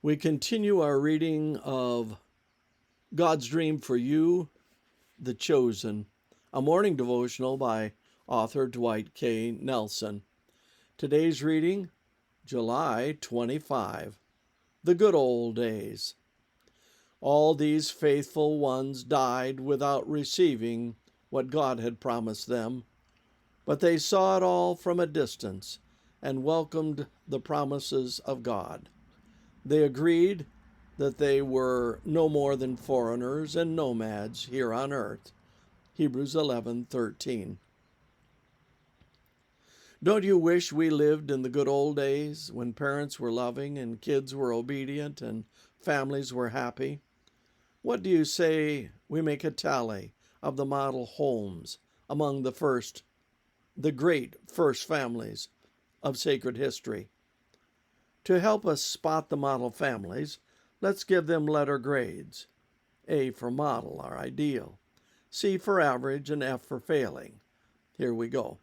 We continue our reading of God's Dream for You, The Chosen, a morning devotional by author Dwight K. Nelson. Today's reading, July 25, The Good Ole Days. All these faithful ones died without receiving what God had promised them, but they saw it all from a distance and welcomed the promises of God. They agreed that they were no more than foreigners and nomads here on earth. Hebrews 11:13. Don't you wish we lived in the good old days when parents were loving and kids were obedient and families were happy? What do you say we make a tally of the model homes among the great first families of sacred history? To help us spot the model families, let's give them letter grades. A for model, our ideal. C for average, and F for failing. Here we go.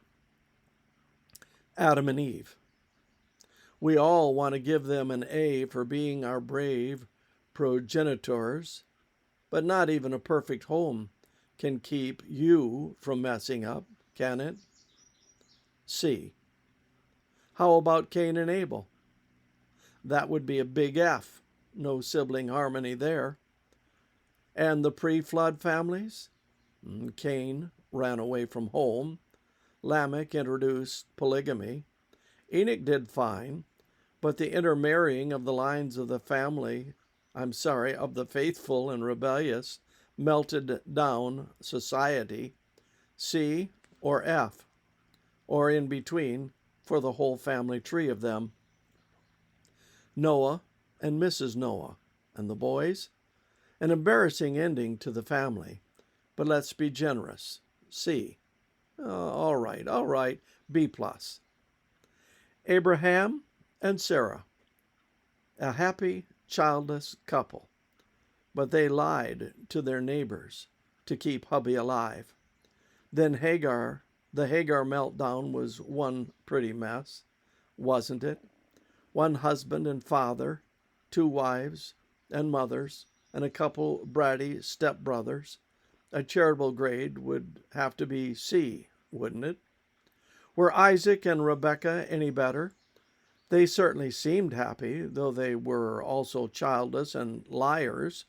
Adam and Eve. We all want to give them an A for being our brave progenitors, but not even a perfect home can keep you from messing up, can it? C. How about Cain and Abel? That would be a big F. No sibling harmony there. And the pre-flood families? Cain ran away from home. Lamech introduced polygamy. Enoch did fine, but the intermarrying of the lines of the of the faithful and rebellious, melted down society. C or F, or in between for the whole family tree of them. Noah and Mrs. Noah and the boys. An embarrassing ending to the family, but let's be generous. C. All right, B+. Abraham and Sarah, a happy, childless couple, but they lied to their neighbors to keep hubby alive. Then the Hagar meltdown was one pretty mess, wasn't it? One husband and father, two wives and mothers, and a couple bratty stepbrothers. A charitable grade would have to be C, wouldn't it? Were Isaac and Rebekah any better? They certainly seemed happy, though they were also childless and liars.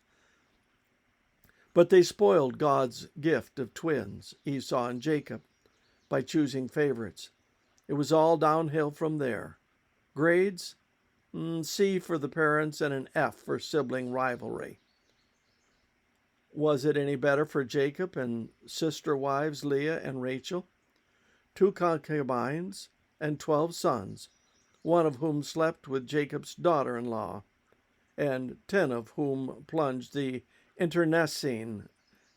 But they spoiled God's gift of twins, Esau and Jacob, by choosing favorites. It was all downhill from there. Grades? C for the parents and an F for sibling rivalry. Was it any better for Jacob and sister wives Leah and Rachel? 2 concubines and 12 sons, one of whom slept with Jacob's daughter-in-law, and 10 of whom plunged the internecine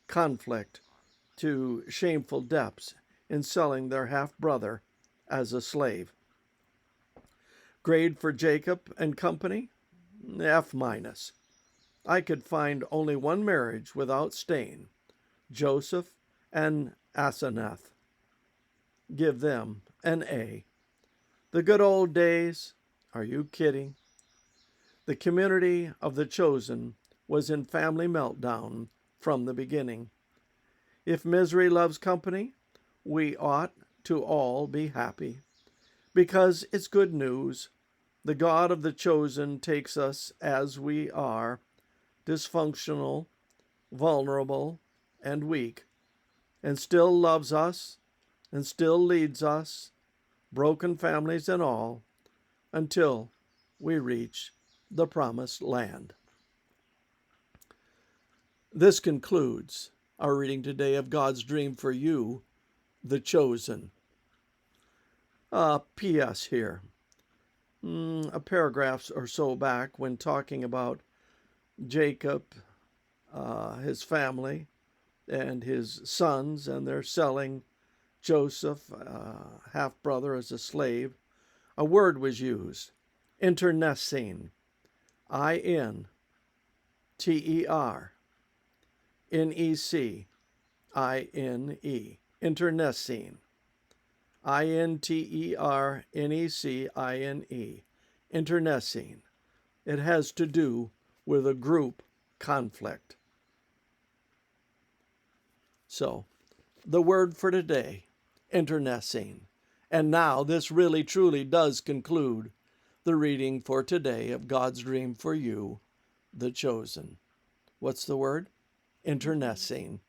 conflict to shameful depths in selling their half-brother as a slave. Grade for Jacob and company? F-. I could find only one marriage without stain, Joseph and Asenath. Give them an A. The good old days? Are you kidding? The community of the chosen was in family meltdown from the beginning. If misery loves company, we ought to all be happy, because it's good news. The God of the chosen takes us as we are, dysfunctional, vulnerable, and weak, and still loves us and still leads us, broken families and all, until we reach the promised land. This concludes our reading today of God's Dream for You, The Chosen. P.S. here. A paragraph or so back, when talking about Jacob, his family, and his sons, and they're selling Joseph, half-brother, as a slave, a word was used, internecine, I-N-T-E-R-N-E-C-I-N-E, internecine, I-N-T-E-R-N-E-C-I-N-E, internecine. It has to do with a group conflict. So, the word for today, internecine. And now this really truly does conclude the reading for today of God's dream for you, the chosen. What's the word? Internecine.